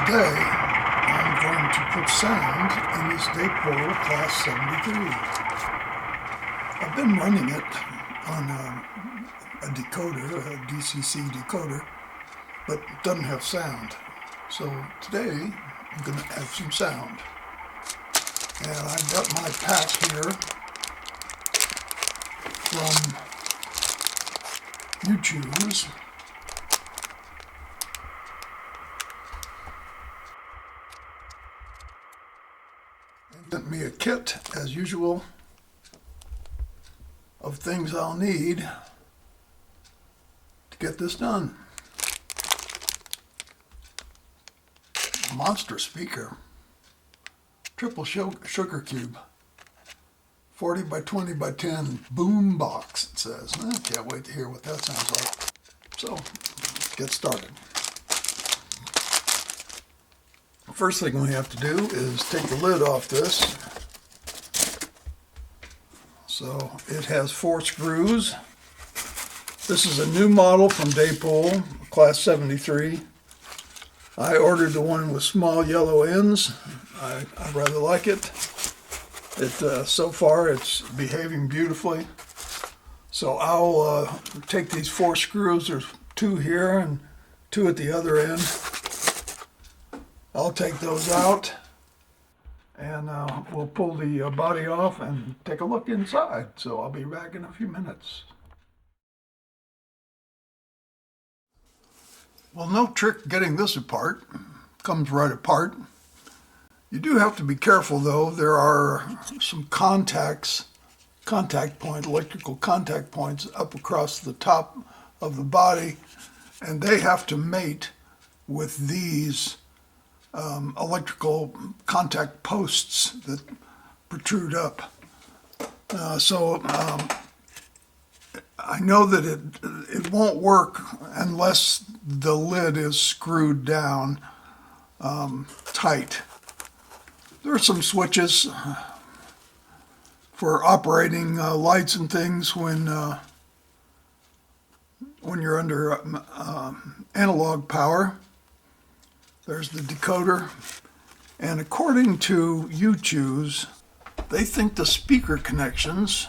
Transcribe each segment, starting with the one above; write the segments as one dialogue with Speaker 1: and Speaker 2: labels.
Speaker 1: Today, I'm going to put sound in this Dapol Class 73. I've been running it on a decoder, a DCC decoder, but it doesn't have sound. So today, I'm going to add some sound. And I've got my pack here from YouChoos. Sent me a kit, as usual, of things I'll need to get this done. A monster speaker, triple sugar cube, 40 by 20 by 10 boom box, it says. I can't wait to hear what that sounds like. So, let's get started. First thing we have to do is take the lid off this. So it has 4 screws. This is a new model from Dapol, Class 73. I ordered the one with small yellow ends. I rather like it. So far it's behaving beautifully. So I'll take these 4 screws. There's 2 here and 2 at the other end. I'll take those out and we'll pull the body off and take a look inside. So I'll be back in a few minutes. Well, no trick getting this apart. Comes right apart. You do have to be careful though. There are some electrical contact points up across the top of the body, and they have to mate with these electrical contact posts that protrude up. I know that it won't work unless the lid is screwed down tight. There are some switches for operating lights and things when you're under analog power. There's the decoder, and according to YouChoos, they think the speaker connections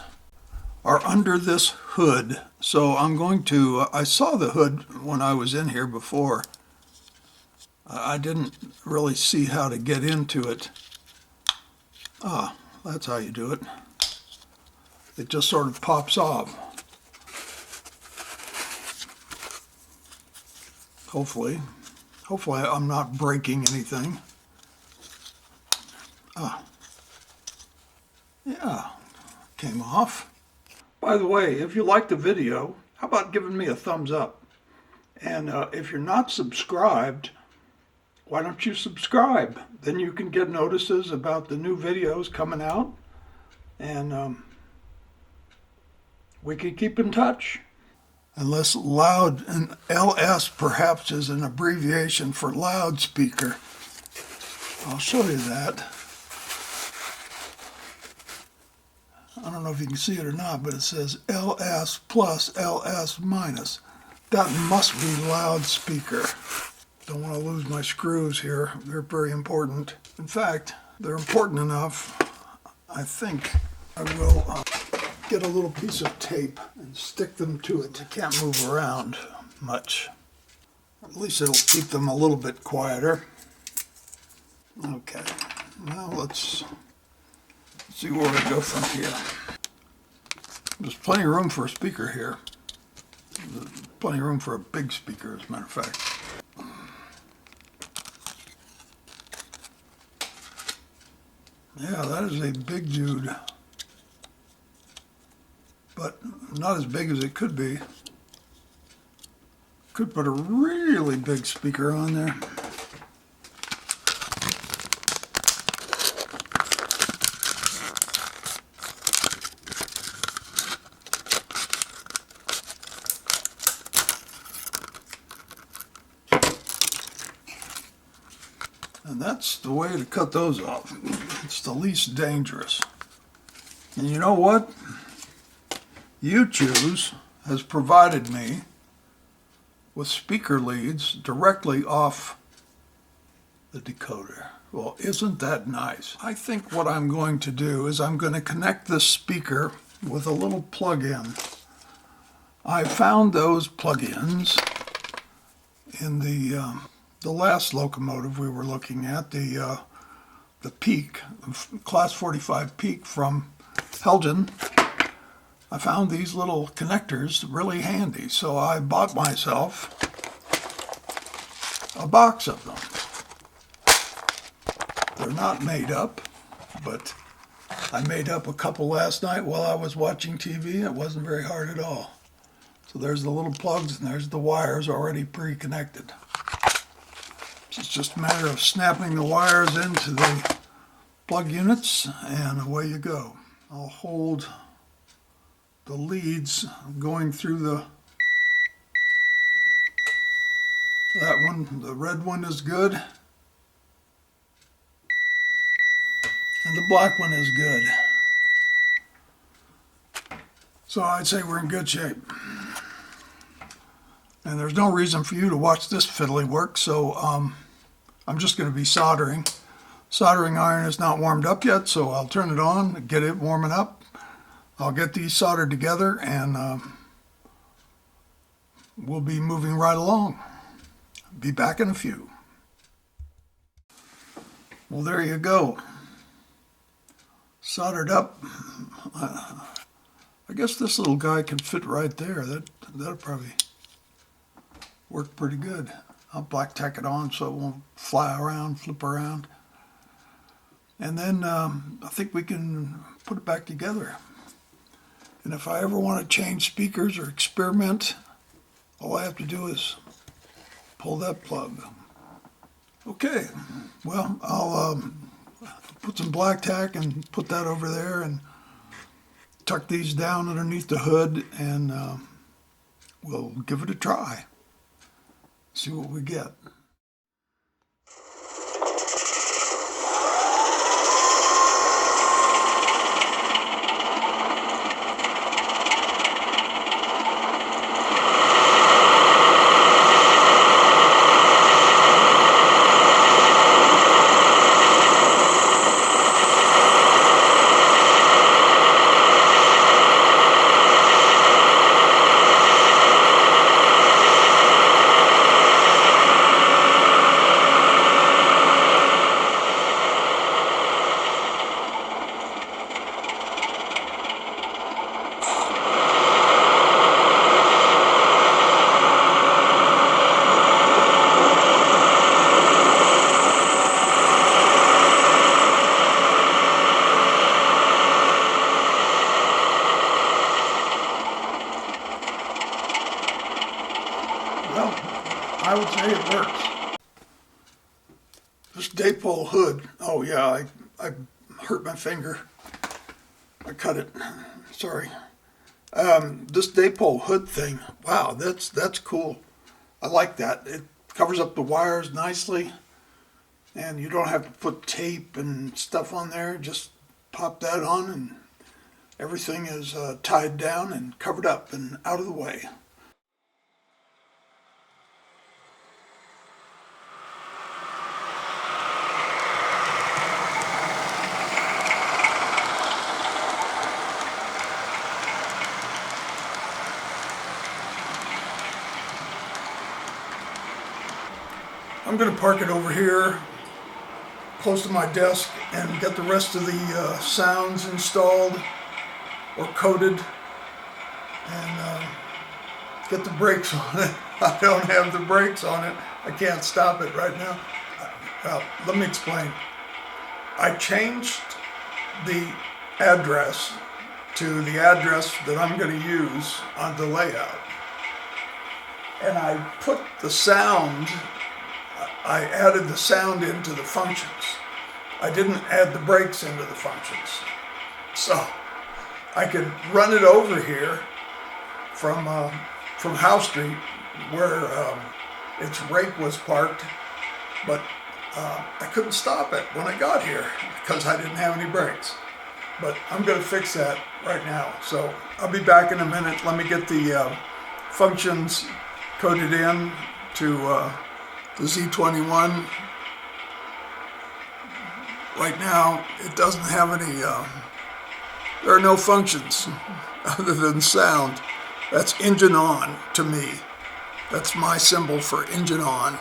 Speaker 1: are under this hood. So I'm going to, I saw the hood when I was in here before. I didn't really see how to get into it. Ah, that's how you do it. It just sort of pops off. Hopefully I'm not breaking anything. Yeah, came off. By the way, if you liked the video, how about giving me a thumbs up? And if you're not subscribed, why don't you subscribe? Then you can get notices about the new videos coming out, and we can keep in touch. Unless loud, and LS perhaps is an abbreviation for loudspeaker. I'll show you that. I don't know if you can see it or not, but it says LS plus LS minus. That must be loudspeaker. Don't want to lose my screws here. They're very important. In fact, they're important enough, I think I will get a little piece of tape and stick them to it. They can't move around much. At least it'll keep them a little bit quieter. Okay, now let's see where we go from here. There's plenty of room for a speaker here. There's plenty of room for a big speaker, as a matter of fact. Yeah, that is a big dude. But not as big as it could be. Could put a really big speaker on there. And that's the way to cut those off. It's the least dangerous. And you know what? YouChoos has provided me with speaker leads directly off the decoder. Well, isn't that nice? I think what I'm going to do is I'm going to connect this speaker with a little plug-in. I found those plug-ins in the last locomotive we were looking at, the Peak, Class 45 Peak from Helgen. I found these little connectors really handy, so I bought myself a box of them. They're not made up, but I made up a couple last night while I was watching TV. It wasn't very hard at all. So there's the little plugs and there's the wires already pre-connected. It's just a matter of snapping the wires into the plug units and away you go. I'll hold the leads going through that one. The red one is good and the black one is good. So I'd say we're in good shape. And there's no reason for you to watch this fiddly work, so I'm just going to be soldering. Soldering iron is not warmed up yet, so I'll turn it on, get it warming up. I'll get these soldered together and we'll be moving right along. Be back in a few. Well, there you go. Soldered up. I guess this little guy can fit right there. That'll probably work pretty good. I'll black tack it on so it won't fly around, flip around. And then I think we can put it back together. And if I ever want to change speakers or experiment, all I have to do is pull that plug. Okay, well, I'll put some black tack and put that over there and tuck these down underneath the hood and we'll give it a try. See what we get. Well, I would say it works. This Dapol hood, oh yeah, I hurt my finger. I cut it, sorry. This Dapol hood thing, wow, that's cool. I like that. It covers up the wires nicely and you don't have to put tape and stuff on there. Just pop that on and everything is tied down and covered up and out of the way. I'm going to park it over here close to my desk and get the rest of the sounds installed or coded and get the brakes on it. I don't have the brakes on it. I can't stop it right now. Well, let me explain. I changed the address to the address that I'm going to use on the layout. And I put the sound, I added the sound into the functions. I didn't add the brakes into the functions. So I could run it over here from House Street where its rake was parked, but I couldn't stop it when I got here because I didn't have any brakes. But I'm going to fix that right now. So I'll be back in a minute. Let me get the functions coded in to the Z21 Right now, it doesn't have any, there are no functions other than sound. That's engine on to me. That's my symbol for engine on.